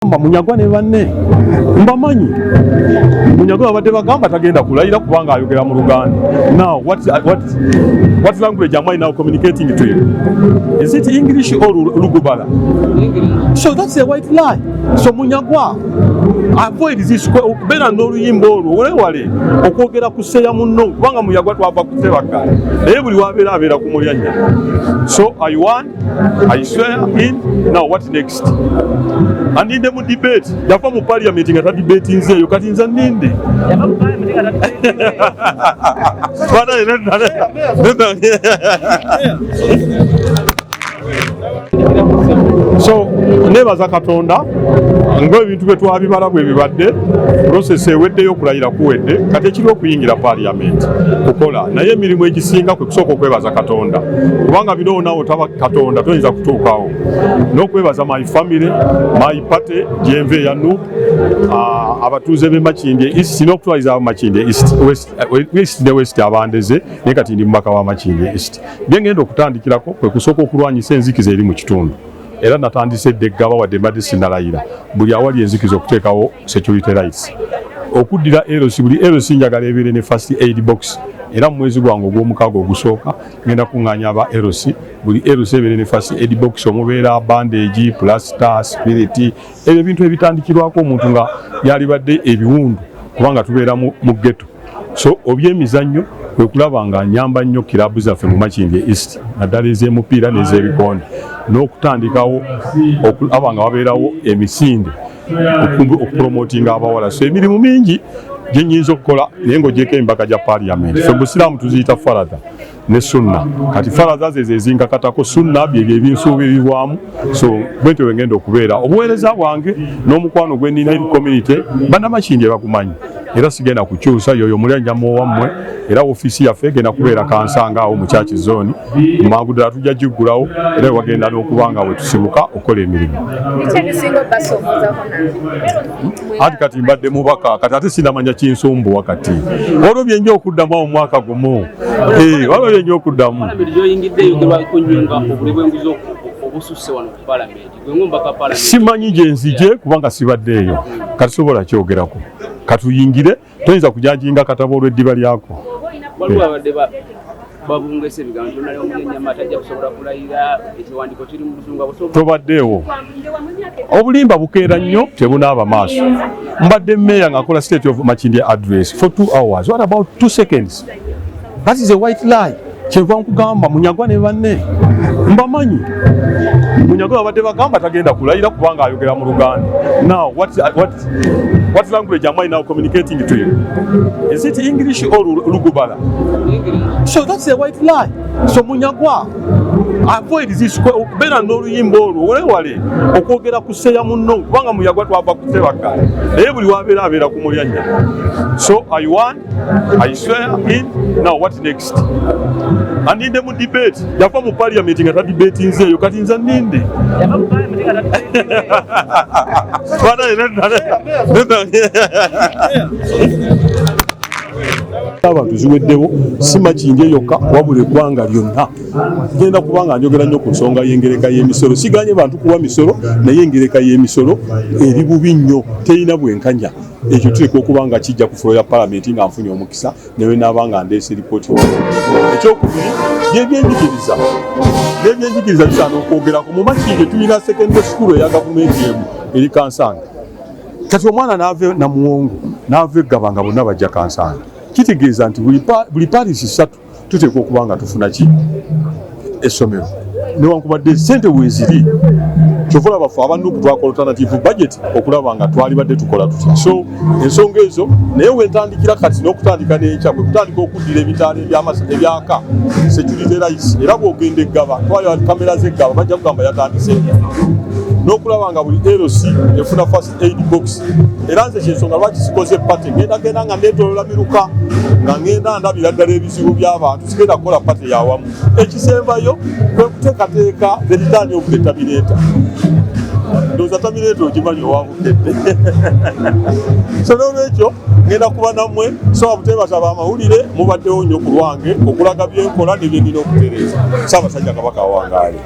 Munyagwa ne banne mbamanyi Munyagwa abadde bagamba tagenda kulayira kubanga ayogera mu Luganda. Now what language am I now communicating to you? Is it English or Lugubala? English. So that's a white lie. So Munyagwa avoid this bena n'oluyimba olwo olewale okwogera kuseya munno kubanga Munyagwa twava kusebaka naye buli wabeera abeera ku mulyanya. So I won, I swear in. Now what next? And in the debate yava mu parliament nga ta debate nzeeyo kati nza ninde yava mu parliament nga ta debate so nebaza Katonda ng'ebintu bye twabibala bwe bibadde process eweddeyo okulayira kuwedde kati ekiri okuyingira parliament kukola naye emirimu egisinga kwe kusooka okwebaza Katonda kubanga bino nawo taba Katonda toyinza kutuukawo n'okwebaza my family my party GMV ya NUP abatuuze b'e Makindye East n'okutwaliza abo Makindye East ne West abandeze naye kati ndi mubaka wa Makindye East bye ngenda okutandikirako kwe kusooka okulwanyisa enzikiza eri mu kitundu. Era natandise deggaba wadde mbadde sinnalayira buli awali enzikiza okuteekawo security rights okuddira LC buli LC njagala ebeere ne first aid box era mu mwezi gwange ogw'omukaaga ogusooka ngenda kuŋŋaanya aba LC buli LC ebeere ne first aid box omubeera bandage plaster spirit ebyo ebintu ebitandikirwako omuntu nga byalibadde ebiwundu kubanga tubeera mu ghetto. So obyemizannyo kwe kulaba nga nyamba nnyo kirabu zaffe mu Makindye East naddala ez'emipiira n'ez'ebikonde n'okutandikawo okulaba nga wabeerawo emisinde okupromotinga abawala. So emirimu mingi gye nnyinza okukola naye ng'ogyeko embaga gya parliament. Ffe Busiraamu tuziyita faradha ne sunna kati faradha ze zinkakatako sunna byebyo ebinsuubiribwamu. So bwentyo bwe ngenda okubeera obuweereza bwange n'omukwano gwe nnina eri community bannamakindye bakumanyi era sigenda kukyusa yoyo mulyanjamu wammwe era ofiisi yaffe egenda kubeera Kansanga awo mu Church Zone mangu ddala tujja giggulawo era wagenda n'okubanga bwe tusibuka okukola emirimu. Ati kati mbadde mubaka kati ate sinamanya kinsumbuwa kati olwo byenja okuddamu awo mwaka gumu olwo byenja okuddamu simanyi gye nzije kubanga sibaddeeyo kati sobola kyogerako katuyingire toyinza kujanjinga katabo olw'eddiba lyako. Tobaddeewo obulimba bukeera nnyo tebunaaba maaso. Mbadde meya ng'akola state of Makindye address for 2 hours. What about 2 seconds? That is a white lie. Kyenva nkugamba Munyagwa ne banne mbamanyi Munyagwa abadde bagamba tagenda kulayira kubanga ayogera mu Luganda. Now what language am I now communicating to you? Is it English or Lugubala? English. So that's a white lie. So Munyagwa avoid this bena n'oluyimba olwo olewale okwogera kuseya munno kubanga Munyagwa twava kusebaka naye buli wabeera abeera ku mulyanya. So I won, I swear in. Now what next? And in the debate yava mu parliament nga ta debate nzeeyo kati nza ninde yava mu parliament nga ta abantu ziweddewo si Makindye yokka wabula eggwanga lyonna. Genda kubanga njogera nnyo ku nsonga y'engereka y'emisolo. Siganye bantu kuwa misolo naye engereka y'emisolo eri bubi nnyo terina bwenkanya. Ekyo tuleka okuba nga kijja ku floor ya parliament nga nfunye omukisa newe naaba nga ndeese ripooti. Ekyokubiri byebyenjigiriza n'ebyenjigiriza bisaana okwogerako. Mu Makindye tulina secondary school eya gavumenti emu eri Kansanga kati omwana naava Namuwongo naava Eggaba nga bonna bajja Kansanga. Kitegeeza nti buli parish 3 tuteekwa okuba nga tufuna ki essomero newankubadde ssente weeziri kyova olaba ffe abanupu twakola alternative budget okulaba nga twalibadde tukola tutya. So ensonga ezo naye wentandikira kati n'okutandika n'enkya kwe kutandika okuddira ebitaala ebyaka security rights era bw'ogenda Eggaba twalira kamera z'Eggaba bajja kugamba yatandise n'okulaba nga buli LC efuna first aid box. Era nze kyensonga lwaki sikoze pate ngenda nga ndeetolola miruka nga ngenda ndabira ddala ebizibu by'abantu sigenda kukola pate yawamu. Ekisembayo kwe kuteekateeka the return of the Terminator. Ndowooza Terminator okimanyi owabukedde. So n'olwekyo ngenda kuba nammwe so abuteebataba amawulire mubaddewo nnyo ku lwange okulaga byenkola ne bye nnina okutereeza. Ssaabasajja Kabaka awangaale.